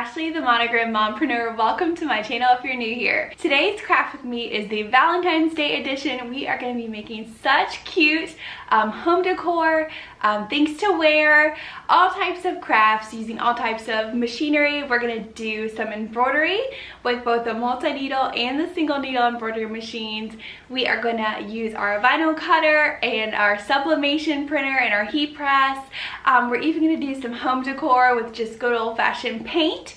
Ashley, the Monogram Mompreneur. Welcome to my channel if you're new here. Today's craft with me is the Valentine's Day edition. We are going to be making such cute home decor, things to wear, all types of crafts using all types of machinery. We're going to do some embroidery with both the multi-needle and the single needle embroidery machines. We are going to use our vinyl cutter and our sublimation printer and our heat press. We're even going to do some home decor with just good old-fashioned paint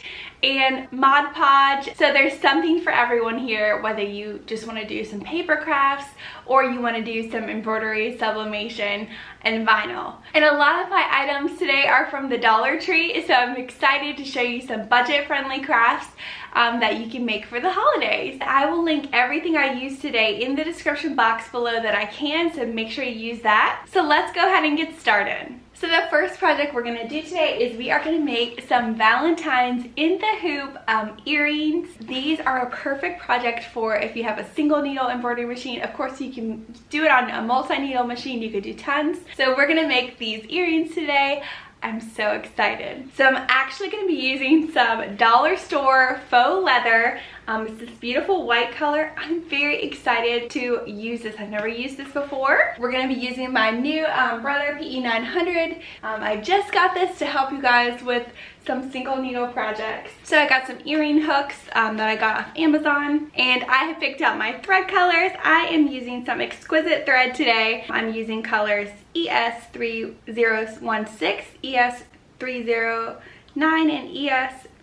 and Mod Podge. So there's something for everyone here, whether you just want to do some paper crafts or you want to do some embroidery, sublimation, and vinyl. And a lot of my items today are from the Dollar Tree, so I'm excited to show you some budget-friendly crafts that you can make for the holidays. I will link everything I used today in the description box below that I can, so make sure you use that. So let's go ahead and get started. So the first project we're going to do today is we are going to make some Valentines in the hoop earrings. These are a perfect project for if you have a single needle embroidery machine. Of course, you can do it on a multi-needle machine. You could do tons. So we're going to make these earrings today. I'm so excited. So I'm actually going to be using some dollar store faux leather. It's this beautiful white color. I'm very excited to use this. I've never used this before. We're going to be using my new Brother PE900. I just got this to help you guys with some single needle projects. So I got some earring hooks that I got off Amazon, and I have picked out my thread colors. I am using some exquisite thread today. I'm using colors ES3016, ES309, and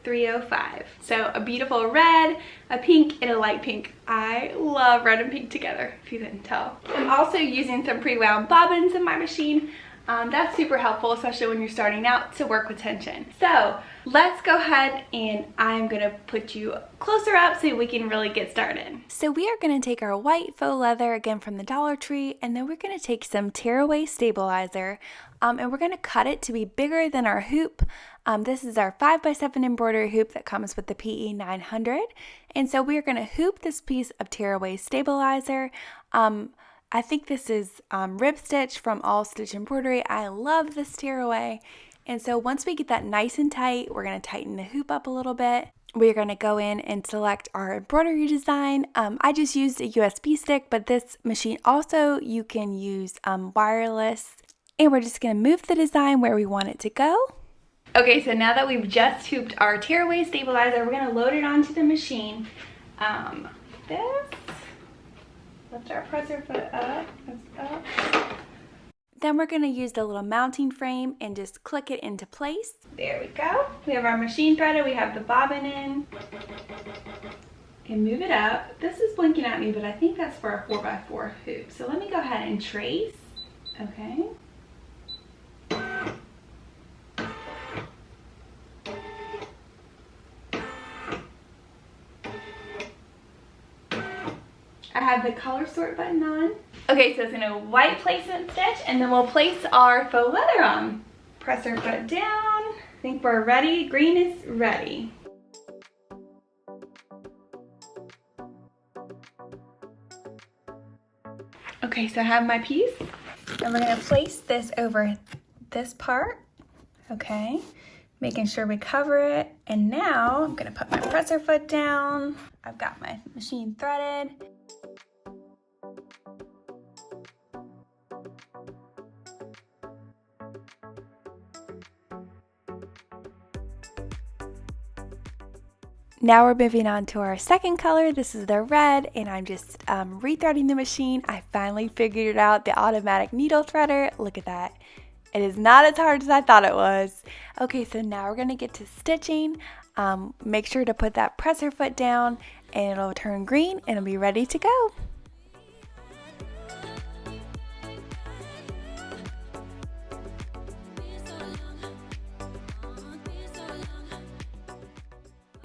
ES305. So a beautiful red, a pink, and a light pink. I love red and pink together, if you couldn't tell. I'm also using some pre-wound bobbins in my machine. That's super helpful, especially when you're starting out, to work with tension. So let's go ahead and I'm gonna put you closer up so we can really get started. So we are gonna take our white faux leather, again from the Dollar Tree, and then we're gonna take some tearaway stabilizer and we're gonna cut it to be bigger than our hoop. This is our 5x7 embroidery hoop that comes with the PE900. And so we are gonna hoop this piece of tearaway stabilizer. I think this is rib stitch from All Stitch Embroidery. I love this tearaway. And so once we get that nice and tight, we're going to tighten the hoop up a little bit. We're going to go in and select our embroidery design. I just used a USB stick, but this machine also, you can use wireless. And we're just going to move the design where we want it to go. Okay, so now that we've just hooped our tearaway stabilizer, we're going to load it onto the machine. Lift our presser foot up, up. Then we're going to use the little mounting frame and just click it into place. There we go. We have our machine threaded, we have the bobbin in. And move it up. This is blinking at me, but I think that's for a 4x4 hoop. So let me go ahead and trace. Okay. I have the color sort button on. Okay, so it's in a white placement stitch, and then we'll place our faux leather on. Press our foot down. I think we're ready. Green is ready. Okay, so I have my piece. And we're gonna place this over this part. Okay, making sure we cover it. And now I'm gonna put my presser foot down. I've got my machine threaded. Now we're moving on to our second color. This is the red, and I'm just rethreading the machine. I finally figured out the automatic needle threader. Look at that. It is not as hard as I thought it was. Okay, so now we're gonna get to stitching. Make sure to put that presser foot down, and it'll turn green, and it'll be ready to go.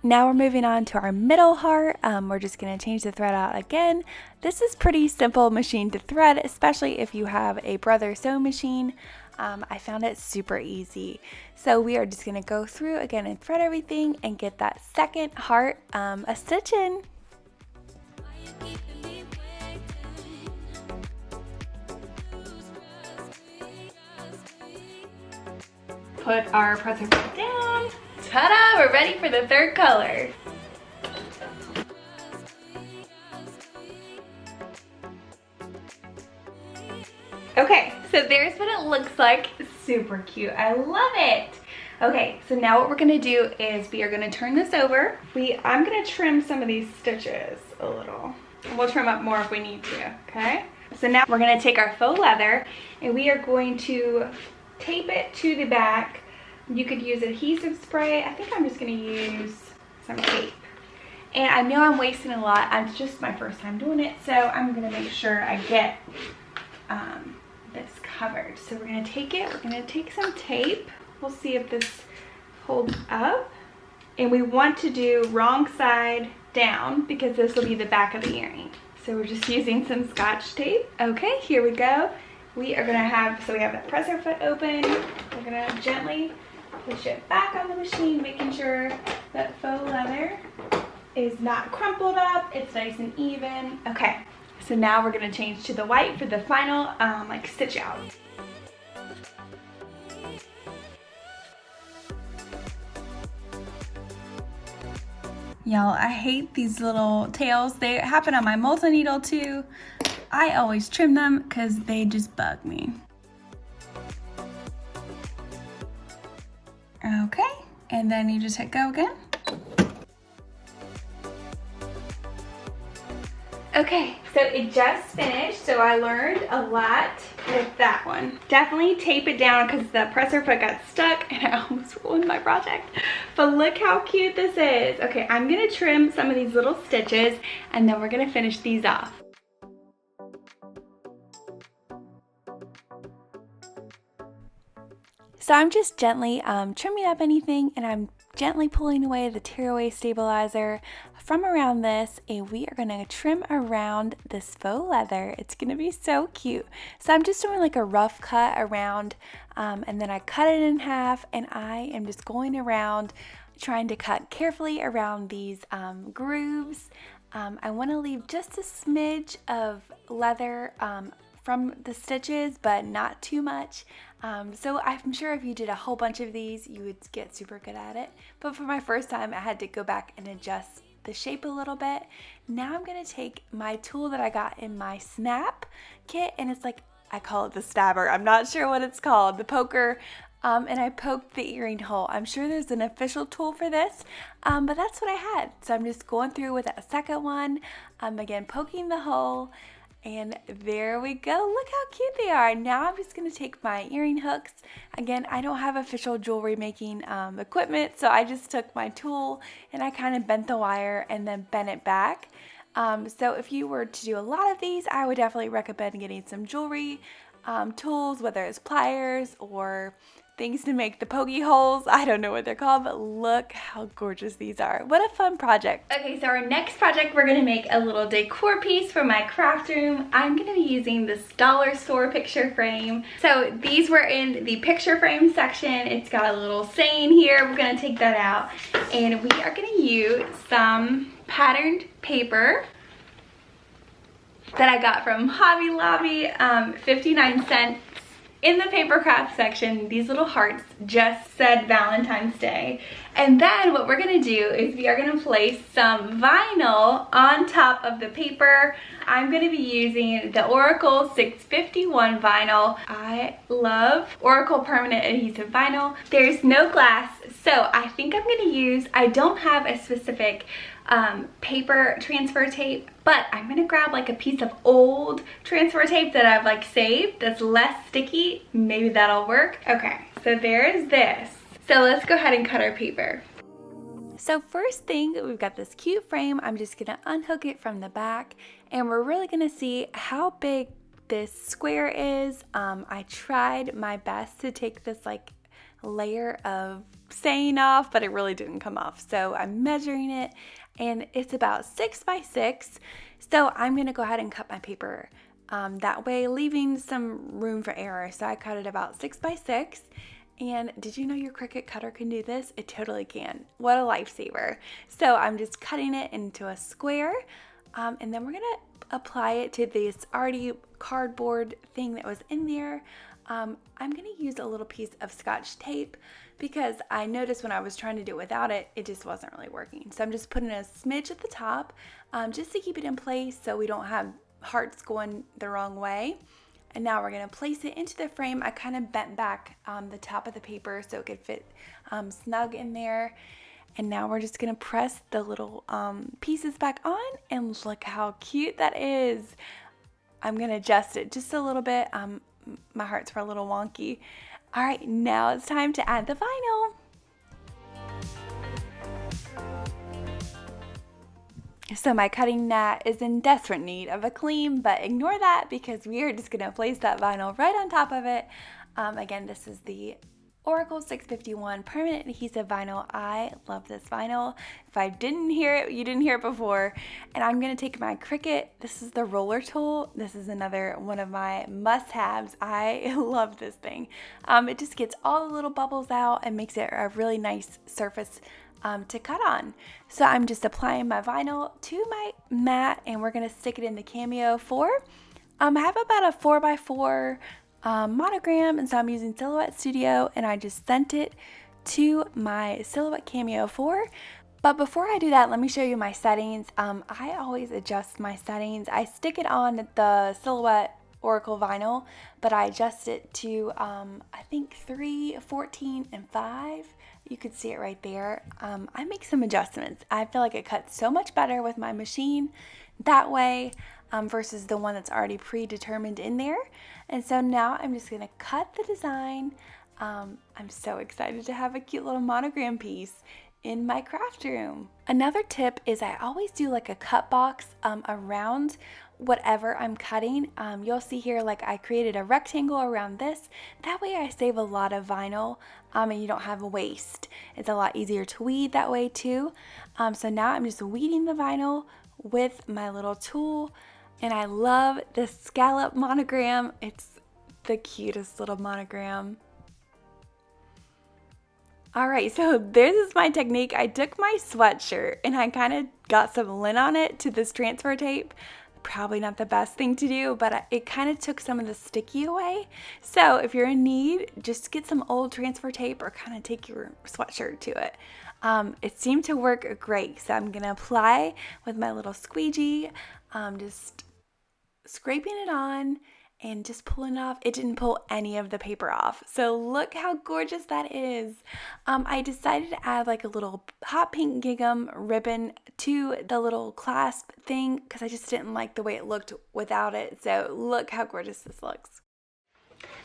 Now we're moving on to our middle heart. We're just going to change the thread out again. This is pretty simple machine to thread, especially if you have a Brother sewing machine. I found it super easy. So we are just going to go through again and thread everything and get that second heart a stitch in. Put our presser foot down, Ta-da, we're ready for the third color. Okay, so there's what it looks like. Super cute, I love it. Okay, so now what we're gonna do is we are gonna turn this over. I'm gonna trim some of these stitches a little. We'll trim up more if we need to, okay? So now we're gonna take our faux leather and we are going to tape it to the back. You could use adhesive spray. I think I'm just gonna use some tape. And I know I'm wasting a lot. It's just my first time doing it, so I'm gonna make sure I get this covered. So we're gonna take it, we're gonna take some tape. We'll see if this holds up. And we want to do wrong side down because this will be the back of the earring. So we're just using some Scotch tape. Okay, here we go. We are gonna have, so we have the presser foot open. We're gonna gently push it back on the machine, making sure that faux leather is not crumpled up, it's nice and even. Okay, so now we're gonna change to the white for the final like stitch out. Y'all, I hate these little tails. They happen on my multi-needle too. I always trim them because they just bug me. Okay, and then you just hit go again. Okay, so it just finished, so I learned a lot with that one. Definitely tape it down because the presser foot got stuck and I almost ruined my project. But look how cute this is. Okay, I'm gonna trim some of these little stitches and then we're gonna finish these off. So I'm just gently trimming up anything and I'm gently pulling away the tearaway stabilizer from around this, and we are gonna trim around this faux leather. It's gonna be so cute. So I'm just doing like a rough cut around and then I cut it in half and I am just going around trying to cut carefully around these grooves. I wanna leave just a smidge of leather from the stitches, but not too much. So I'm sure if you did a whole bunch of these, you would get super good at it. But for my first time, I had to go back and adjust the shape a little bit. Now I'm gonna take my tool that I got in my snap kit, and it's like, I call it the stabber. I'm not sure what it's called, the poker. And I poked the earring hole. I'm sure there's an official tool for this, but that's what I had. So I'm just going through with a second one. Again, poking the hole. And there we go. Look how cute they are. Now I'm just going to take my earring hooks. Again, I don't have official jewelry making equipment, so I just took my tool and I kind of bent the wire and then bent it back. So if you were to do a lot of these, I would definitely recommend getting some jewelry tools, whether it's pliers or things to make the pokey holes. I don't know what they're called, but look how gorgeous these are. What a fun project. Okay, so our next project, we're gonna make a little decor piece for my craft room. I'm gonna be using this dollar store picture frame. So these were in the picture frame section. It's got a little saying here. We're gonna take that out and we are gonna use some patterned paper that I got from Hobby Lobby, 59 cents. In the paper craft section, these little hearts just said Valentine's Day. And then what we're gonna do is we are gonna place some vinyl on top of the paper. I'm gonna be using the Oracal 651 vinyl. I love Oracal permanent adhesive vinyl. There's no glass, so I think I'm gonna use, I don't have a specific paper transfer tape, but I'm gonna grab like a piece of old transfer tape that I've like saved that's less sticky. Maybe that'll work. Okay, so there's this. So let's go ahead and cut our paper. So first thing, we've got this cute frame. I'm just gonna unhook it from the back and we're really gonna see how big this square is. I tried my best to take this like layer of saying off, but it really didn't come off. So I'm measuring it and it's about 6 by 6. So I'm gonna go ahead and cut my paper that way, leaving some room for error. So I cut it about 6 by 6. And did you know your Cricut cutter can do this? It totally can. What a lifesaver. So I'm just cutting it into a square and then we're gonna apply it to this already cardboard thing that was in there. I'm gonna use a little piece of Scotch tape because I noticed when I was trying to do it without it, it just wasn't really working. So I'm just putting a smidge at the top just to keep it in place so we don't have hearts going the wrong way. And now we're going to place it into the frame. I kind of bent back the top of the paper so it could fit snug in there. And now we're just going to press the little pieces back on, and look how cute that is. I'm going to adjust it just a little bit. My hearts were a little wonky. All right, now it's time to add the vinyl. So my cutting mat is in desperate need of a clean, but ignore that because we are just going to place that vinyl right on top of it. Again, this is the Oracal 651 permanent adhesive vinyl. I love this vinyl. If I didn't hear it, you didn't hear it before. And I'm going to take my Cricut. This is the roller tool. This is another one of my must-haves. I love this thing. It just gets all the little bubbles out and makes it a really nice surface to cut on. So I'm just applying my vinyl to my mat, and we're going to stick it in the Cameo 4. I have about a 4x4 monogram, and so I'm using Silhouette Studio, and I just sent it to my Silhouette Cameo 4. But before I do that, let me show you my settings. I always adjust my settings. I stick it on the Silhouette Oracal vinyl, but I adjust it to I think 3, 14, and 5. You could see it right there. I make some adjustments. I feel like it cuts so much better with my machine that way versus the one that's already predetermined in there. And so now I'm just gonna cut the design. I'm so excited to have a cute little monogram piece in my craft room. Another tip is I always do like a cut box around whatever I'm cutting. You'll see here, like I created a rectangle around this. That way I save a lot of vinyl and you don't have a waste. It's a lot easier to weed that way too. So now I'm just weeding the vinyl with my little tool, and I love this scallop monogram. It's the cutest little monogram. All right, so this is my technique. I took my sweatshirt and I kind of got some lint on it to this transfer tape. Probably not the best thing to do, but it kind of took some of the sticky away. So if you're in need, just get some old transfer tape or kind of take your sweatshirt to it. It seemed to work great, so I'm gonna apply with my little squeegee, just scraping it on and just pulling it off. It didn't pull any of the paper off. So look how gorgeous that is. I decided to add like a little hot pink gingham ribbon to the little clasp thing because I just didn't like the way it looked without it. So look how gorgeous this looks.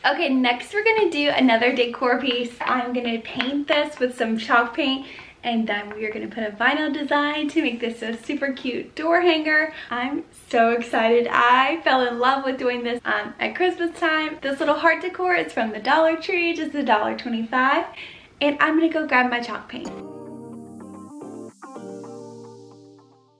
Okay, next we're gonna do another decor piece. I'm gonna paint this with some chalk paint, and then we are going to put a vinyl design to make this a super cute door hanger. I'm so excited. I fell in love with doing this at Christmas time. This little heart decor is from the Dollar Tree, just $1.25. And I'm going to go grab my chalk paint.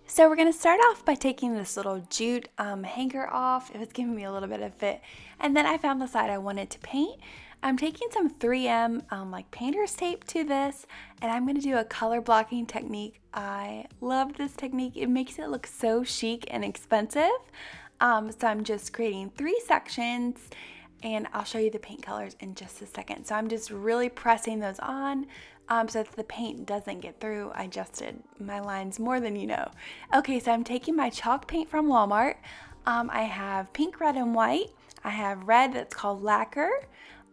So we're going to start off by taking this little jute hanger off. It was giving me a little bit of fit. And then I found the side I wanted to paint. I'm taking some 3M like painter's tape to this, and I'm going to do a color blocking technique. I love this technique. It makes it look so chic and expensive. So I'm just creating 3 sections, and I'll show you the paint colors in just a second. So I'm just really pressing those on so that the paint doesn't get through. I adjusted my lines more than you know. Okay, so I'm taking my chalk paint from Walmart. I have pink, red, and white. I have red that's called lacquer.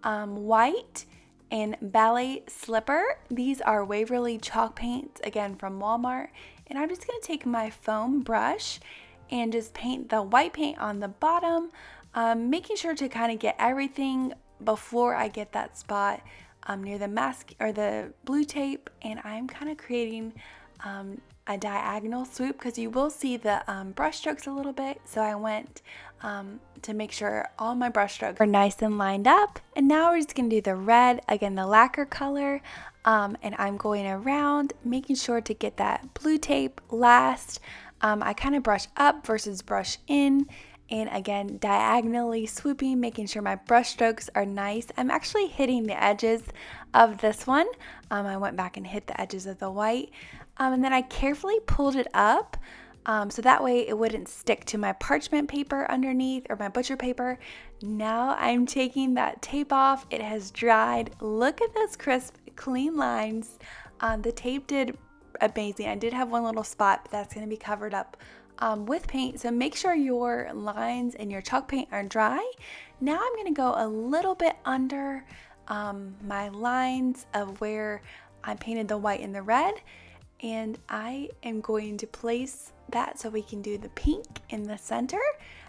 White and ballet slipper. These are Waverly chalk paints, again from Walmart. And I'm just going to take my foam brush and just paint the white paint on the bottom, making sure to kind of get everything before I get that spot near the mask or the blue tape. And I'm kind of creating a diagonal swoop because you will see the brush strokes a little bit. So I went to make sure all my brush strokes are nice and lined up. And now we're just going to do the red, again the lacquer color, and I'm going around making sure to get that blue tape last. I kind of brush up versus brush in, and again diagonally swooping, making sure my brush strokes are nice. I'm actually hitting the edges of this one. I went back and hit the edges of the white, and then I carefully pulled it up so that way it wouldn't stick to my parchment paper underneath or my butcher paper. Now I'm taking that tape off. It has dried. Look at those crisp clean lines. The tape did amazing. I did have one little spot, but that's going to be covered up with paint. So make sure your lines and your chalk paint are dry. Now I'm going to go a little bit under my lines of where I painted the white and the red, and I am going to place that so we can do the pink in the center.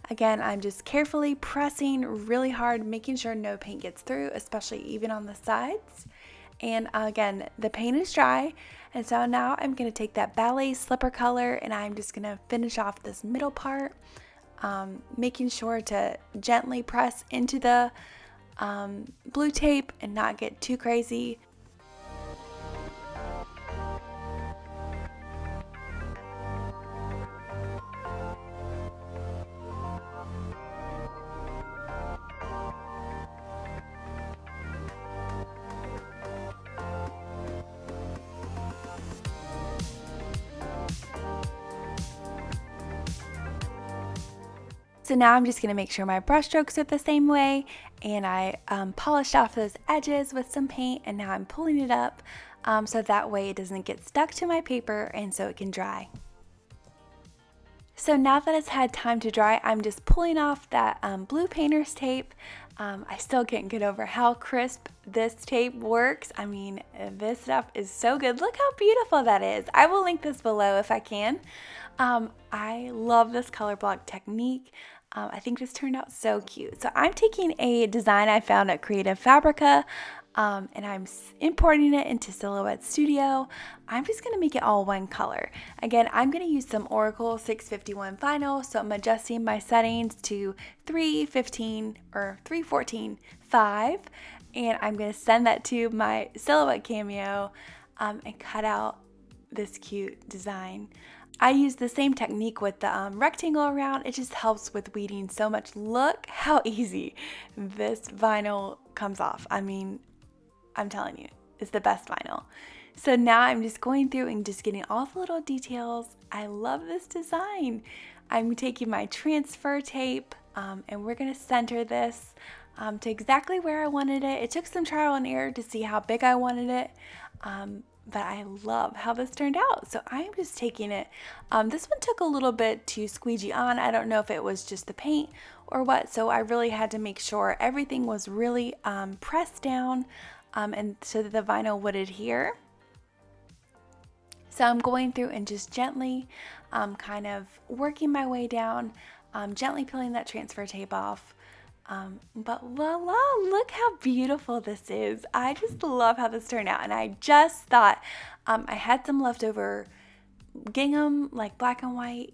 Again, I'm just carefully pressing really hard, making sure no paint gets through, especially even on the sides. And again, the paint is dry, and so now I'm going to take that ballet slipper color and I'm just going to finish off this middle part, making sure to gently press into the blue tape and not get too crazy. So now I'm just going to make sure my brush strokes are the same way, and I polished off those edges with some paint, and now I'm pulling it up so that way it doesn't get stuck to my paper and so it can dry. So now that it's had time to dry, I'm just pulling off that blue painter's tape. I still can't get over how crisp this tape works. I mean, this stuff is so good. Look how beautiful that is. I will link this below if I can. I love this color block technique. I think this turned out so cute. So I'm taking a design I found at Creative Fabrica, and I'm importing it into Silhouette Studio. I'm just going to make it all one color. Again, I'm going to use some Oracal 651 vinyl, so I'm adjusting my settings to 315 or 314 5, and I'm going to send that to my Silhouette Cameo and cut out this cute design. I use the same technique with the rectangle around. It just helps with weeding so much. Look how easy this vinyl comes off. I mean, I'm telling you, it's the best vinyl. So now I'm just going through and just getting all the little details. I love this design. I'm taking my transfer tape and we're going to center this to exactly where I wanted it. It took some trial and error to see how big I wanted it. But I love how this turned out. So I'm just taking it. This one took a little bit to squeegee on. I don't know if it was just the paint or what. So I really had to make sure everything was really pressed down and so that the vinyl would adhere. So I'm going through and just gently kind of working my way down, gently peeling that transfer tape off. But voila, look how beautiful this is. I just love how this turned out. And I just thought I had some leftover gingham, like black and white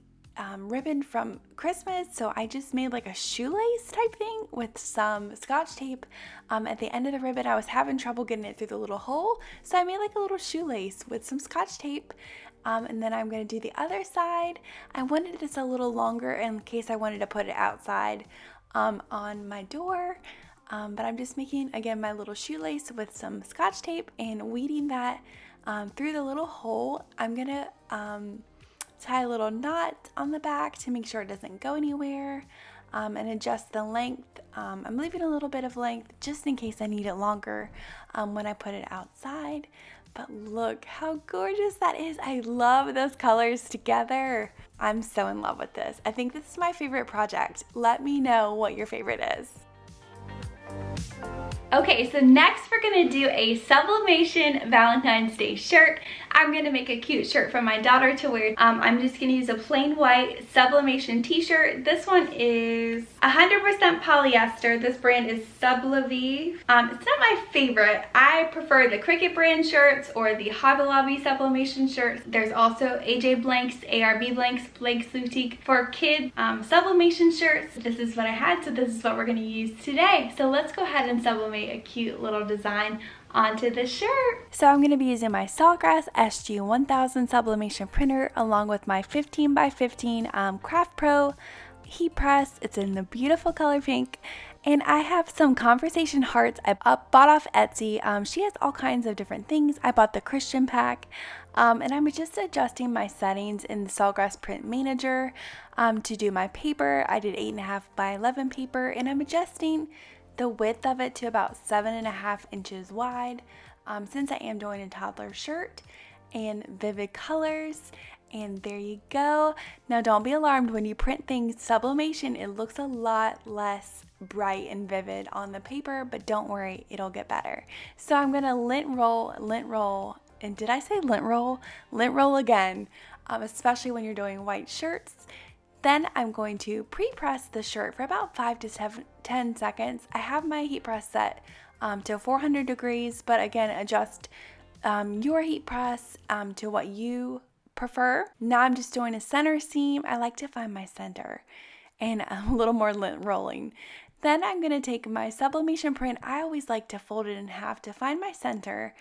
ribbon from Christmas. So I just made like a shoelace type thing with some scotch tape. At the end of the ribbon, I was having trouble getting it through the little hole. So I made like a little shoelace with some scotch tape. And then I'm going to do the other side. I wanted this a little longer in case I wanted to put it outside on my door, but I'm just making again my little shoelace with some scotch tape and weeding that through the little hole. I'm gonna tie a little knot on the back to make sure it doesn't go anywhere, and adjust the length. I'm leaving a little bit of length just in case I need it longer when I put it outside. But look how gorgeous that is. I love those colors together. I'm so in love with this. I think this is my favorite project. Let me know what your favorite is. Okay, so next we're gonna do a Sublimation Valentine's Day shirt. I'm gonna make a cute shirt for my daughter to wear. I'm just gonna use a plain white Sublimation t-shirt. This one is 100% polyester. This brand is Sublimation. It's not my favorite. I prefer the Cricut brand shirts or the Hobby Lobby Sublimation shirts. There's also AJ Blanks, ARB Blanks, Blanks Boutique for kids Sublimation shirts. This is what I had, so this is what we're gonna use today. So let's go ahead and sublimate a cute little design onto the shirt. So I'm going to be using my Sawgrass SG1000 sublimation printer along with my 15x15 Craft Pro heat press. It's in the beautiful color pink. And I have some conversation hearts I bought off Etsy. She has all kinds of different things. I bought the Christian pack. And I'm just adjusting my settings in the Sawgrass Print Manager to do my paper. I did 8.5 by 11 paper, and I'm adjusting the width of it to about 7.5 inches wide. since I am doing a toddler shirt, and vivid colors. And there you go. Now don't be alarmed when you print things sublimation, it looks a lot less bright and vivid on the paper, but don't worry, it'll get better. So I'm gonna lint roll, and did I say lint roll? Lint roll again, especially when you're doing white shirts. Then I'm going to pre-press the shirt for about 5 to 10 seconds. I have my heat press set to 400 degrees, but again, adjust your heat press to what you prefer. Now I'm just doing a center seam. I like to find my center and a little more lint rolling. Then I'm going to take my sublimation print. I always like to fold it in half to find my center.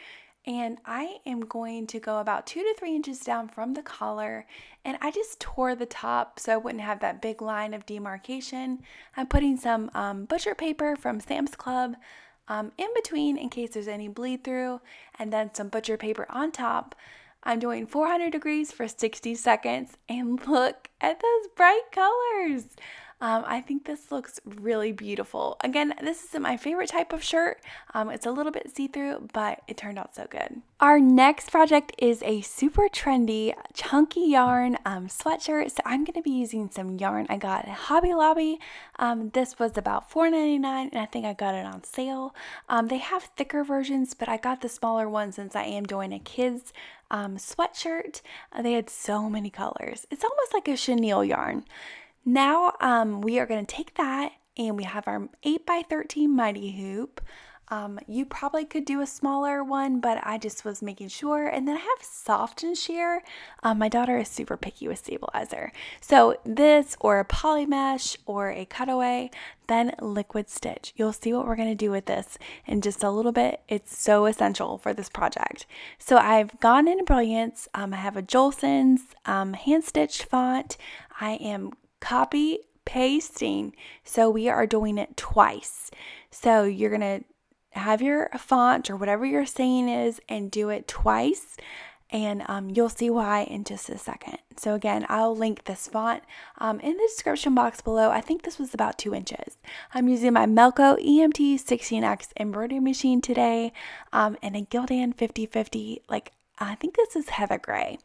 And I am going to go about 2 to 3 inches down from the collar, and I just tore the top so I wouldn't have that big line of demarcation. I'm putting some butcher paper from Sam's Club in between in case there's any bleed through, and then some butcher paper on top. I'm doing 400 degrees for 60 seconds, and look at those bright colors. I think this looks really beautiful. Again, this isn't my favorite type of shirt. It's a little bit see-through, but it turned out so good. Our next project is a super trendy chunky yarn sweatshirt. So I'm going to be using some yarn I got at Hobby Lobby. This was about $4.99, and I think I got it on sale. They have thicker versions, but I got the smaller one since I am doing a kid's sweatshirt. They had so many colors. It's almost like a chenille yarn. Now we are going to take that, and we have our 8x13 mighty hoop. You probably could do a smaller one, but I just was making sure. And then I have soft and sheer. My daughter is super picky with stabilizer. So this, or a poly mesh, or a cutaway, then liquid stitch. You'll see what we're going to do with this in just a little bit. It's so essential for this project. So I've gone into Brilliance. I have a Jolson's hand stitched font. I am copy pasting, so we are doing it twice. So you're gonna have your font or whatever your saying is and do it twice, and you'll see why in just a second. So again, I'll link this font in the description box below. I think this was about 2 inches. I'm using my Melco EMT 16X embroidery machine today, and a Gildan 50/50. I think this is heather gray.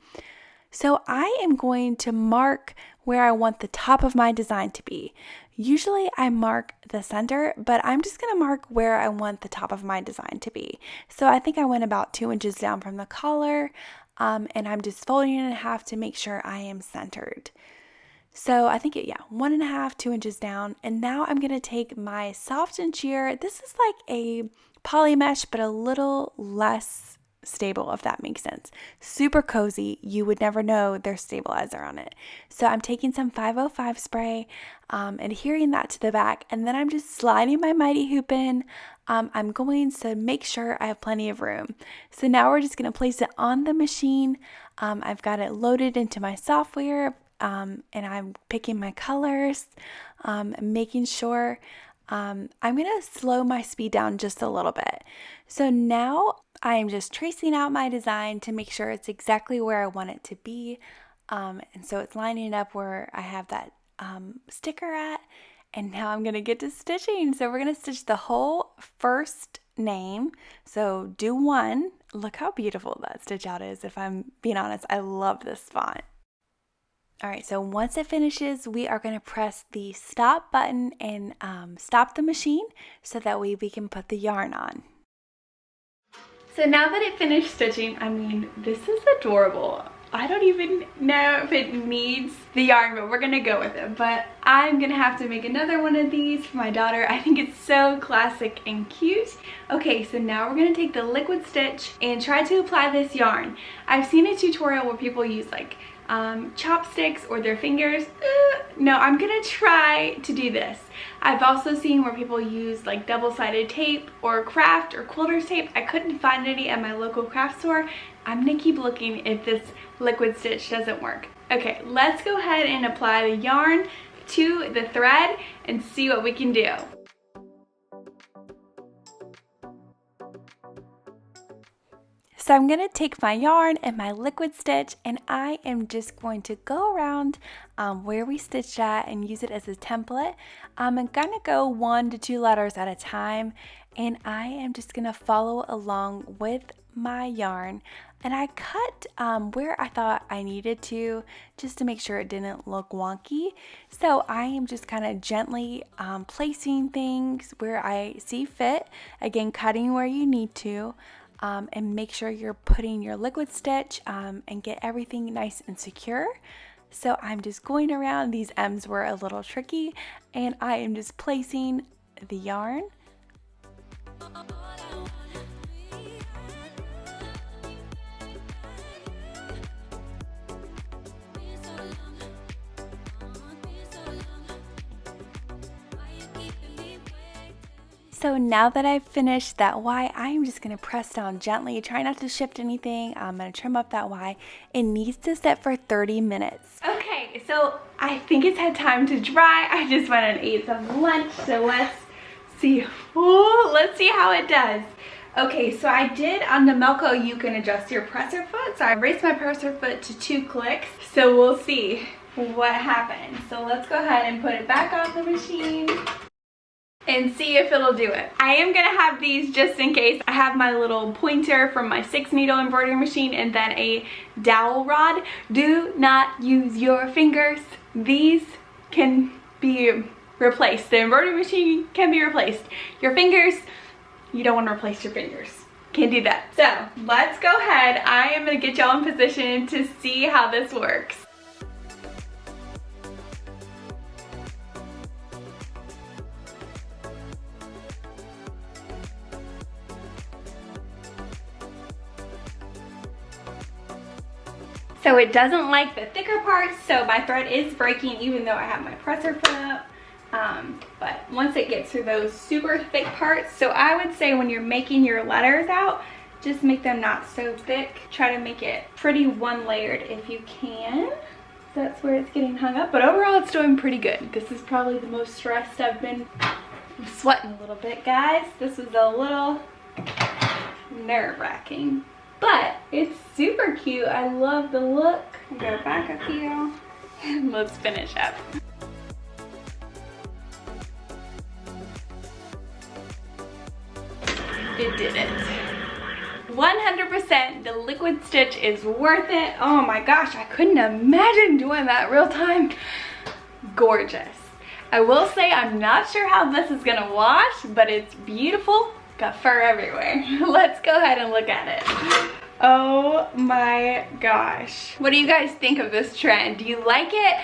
So I am going to mark where I want the top of my design to be. Usually I mark the center, but I'm just going to mark where I want the top of my design to be. So I think I went about 2 inches down from the collar, and I'm just folding it in half to make sure I am centered. So I think 1.5, 2 inches down. And now I'm going to take my soft and sheer. This is like a poly mesh, but a little less stable, if that makes sense. Super cozy. You would never know there's stabilizer on it. So I'm taking some 505 spray, adhering that to the back, and then I'm just sliding my mighty hoop in. I'm going to make sure I have plenty of room. So now we're just going to place it on the machine. I've got it loaded into my software, and I'm picking my colors, making sure. I'm going to slow my speed down just a little bit. So now I am just tracing out my design to make sure it's exactly where I want it to be. And so it's lining up where I have that sticker at. And now I'm going to get to stitching. So we're going to stitch the whole first name. So do one. Look how beautiful that stitch out is. If I'm being honest, I love this font. All right, so once it finishes, we are going to press the stop button and stop the machine so that way we can put the yarn on. So now that it finished stitching, I mean, this is adorable. I don't even know if it needs the yarn, but we're going to go with it. But I'm going to have to make another one of these for my daughter. I think it's so classic and cute. Okay, so now we're going to take the liquid stitch and try to apply this yarn. I've seen a tutorial where people use chopsticks or their fingers. No, I'm gonna try to do this. I've also seen where people use double-sided tape or craft or quilter's tape. I couldn't find any at my local craft store. I'm gonna keep looking if this liquid stitch doesn't work. Okay, let's go ahead and apply the yarn to the thread and see what we can do. So I'm going to take my yarn and my liquid stitch, and I am just going to go around where we stitched at and use it as a template. I'm going to go 1 to 2 letters at a time, and I am just going to follow along with my yarn. And I cut where I thought I needed to, just to make sure it didn't look wonky. So I am just kind of gently placing things where I see fit. Again, cutting where you need to. And make sure you're putting your liquid stitch and get everything nice and secure. So I'm just going around. These M's were a little tricky, and I am just placing the yarn. So now that I've finished that Y, I'm just going to press down gently. Try not to shift anything. I'm going to trim up that Y. It needs to sit for 30 minutes. Okay, so I think it's had time to dry. I just went and ate some lunch, so let's see. Ooh, let's see how it does. Okay, so I did, on the Melco, you can adjust your presser foot. So I raised my presser foot to 2 clicks. So we'll see what happens. So let's go ahead and put it back on the machine and see if it'll do it. I am gonna have these just in case. I have my little pointer from my 6-needle embroidery machine and then a dowel rod. Do not use your fingers. These can be replaced. The embroidery machine can be replaced. Your fingers, you don't want to replace your fingers. Can't do that. So let's go ahead. I am gonna get y'all in position to see how this works. So it doesn't like the thicker parts, so my thread is breaking even though I have my presser foot up. But once it gets through those super thick parts, so I would say when you're making your letters out, just make them not so thick. Try to make it pretty one-layered if you can. So that's where it's getting hung up, but overall it's doing pretty good. This is probably the most stressed I've been. I'm sweating a little bit, guys. This was a little nerve-wracking. But it's super cute. I love the look. Go back a few. Let's finish up. It did it. 100% the liquid stitch is worth it. Oh my gosh, I couldn't imagine doing that real time. Gorgeous. I will say I'm not sure how this is gonna wash, but it's beautiful. Got fur everywhere. Let's go ahead and look at it. Oh my gosh. What do you guys think of this trend? Do you like it?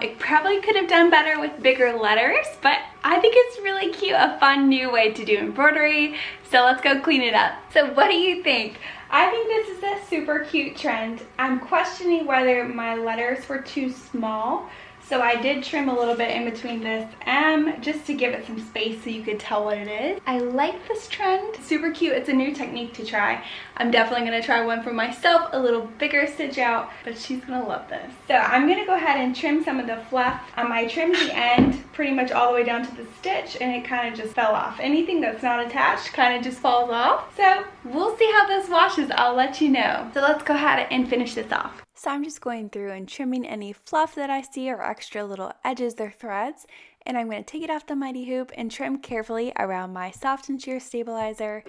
It probably could have done better with bigger letters, but I think it's really cute, a fun new way to do embroidery. So let's go clean it up. So what do you think? I think this is a super cute trend. I'm questioning whether my letters were too small. So I did trim a little bit in between this M just to give it some space so you could tell what it is. I like this trend. Super cute. It's a new technique to try. I'm definitely going to try one for myself, a litlittle bigger stitch out, but she's going to love this. So I'm going to go ahead and trim some of the fluff. I trimmed the end pretty much all the way down to the stitch, and it kind of just fell off. Anything that's not attached kind of just falls off. So we'll see how this washes. I'll let you know. So let's go ahead and finish this off. So I'm just going through and trimming any fluff that I see or extra little edges or threads, and I'm going to take it off the mighty hoop and trim carefully around my soft and sheer stabilizer.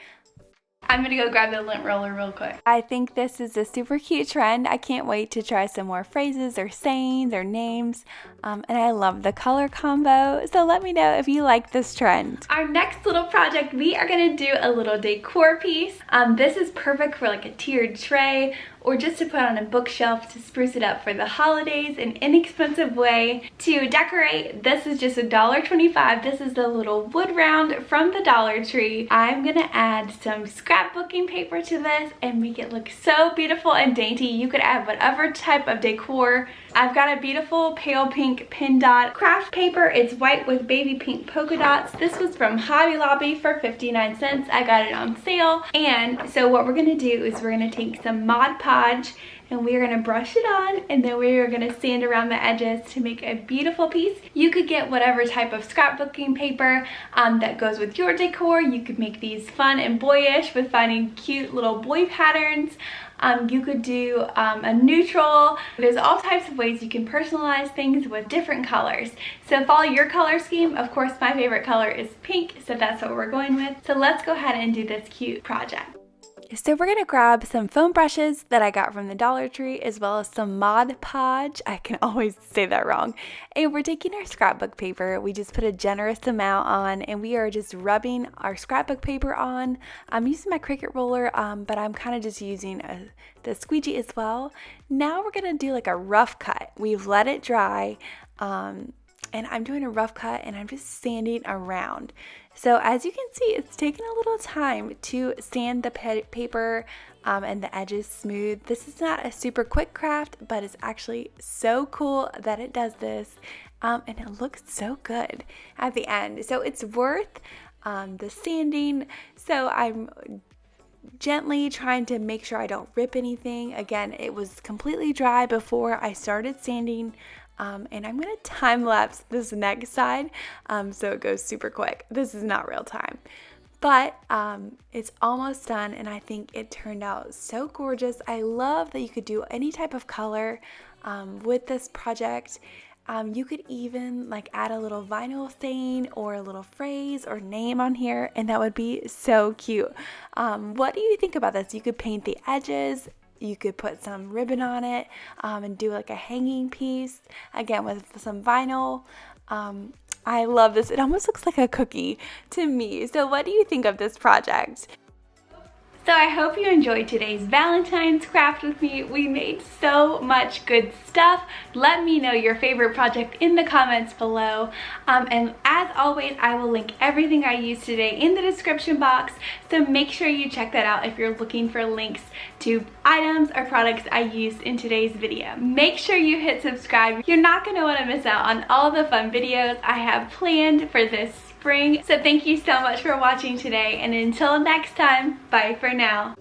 I'm gonna go grab the lint roller real quick. I think this is a super cute trend. I can't wait to try some more phrases or sayings or names. And I love the color combo. So let me know if you like this trend. Our next little project, we are gonna do a little decor piece. This is perfect for like a tiered tray or just to put on a bookshelf to spruce it up for the holidays, an inexpensive way to decorate. This is just $1.25. This is the little wood round from the Dollar Tree. I'm gonna add some scrapbooking paper to this and make it look so beautiful and dainty. You could add whatever type of decor. I've got a beautiful pale pink pin dot craft paper. It's white with baby pink polka dots. This was from Hobby Lobby for 59 cents. I got it on sale. And so what we're gonna do is we're gonna take some Mod Podge and and we're gonna brush it on, and then we're gonna sand around the edges to make a beautiful piece. You could get whatever type of scrapbooking paper that goes with your decor. You could make these fun and boyish with finding cute little boy patterns. You could do a neutral. There's all types of ways you can personalize things with different colors. So follow your color scheme. Of course, my favorite color is pink, so that's what we're going with. So let's go ahead and do this cute project. So we're going to grab some foam brushes that I got from the Dollar Tree, as well as some Mod Podge. I can always say that wrong. And we're taking our scrapbook paper. We just put a generous amount on, and we are just rubbing our scrapbook paper on. I'm using my Cricut Roller, but I'm kind of just using the squeegee as well. Now we're going to do like a rough cut. We've let it dry, and I'm doing a rough cut, and I'm just sanding around. So as you can see, it's taken a little time to sand the paper and the edges smooth. This is not a super quick craft, but it's actually so cool that it does this, and it looks so good at the end. So it's worth the sanding. So I'm gently trying to make sure I don't rip anything. Again, it was completely dry before I started sanding. And I'm going to time lapse this next side so it goes super quick. This is not real time, but it's almost done, and I think it turned out so gorgeous. I love that you could do any type of color with this project. You could even like add a little vinyl stain or a little phrase or name on here, and that would be so cute. What do you think about this? You could paint the edges. You could put some ribbon on it and do like a hanging piece, again with some vinyl. I love this. It almost looks like a cookie to me. So what do you think of this project? So I hope you enjoyed today's Valentine's craft with me. We made so much good stuff. Let me know your favorite project in the comments below. And as always, I will link everything I used today in the description box. So make sure you check that out if you're looking for links to items or products I used in today's video. Make sure you hit subscribe. You're not going to want to miss out on all the fun videos I have planned for this spring. So thank you so much for watching today, and until next time, bye for now.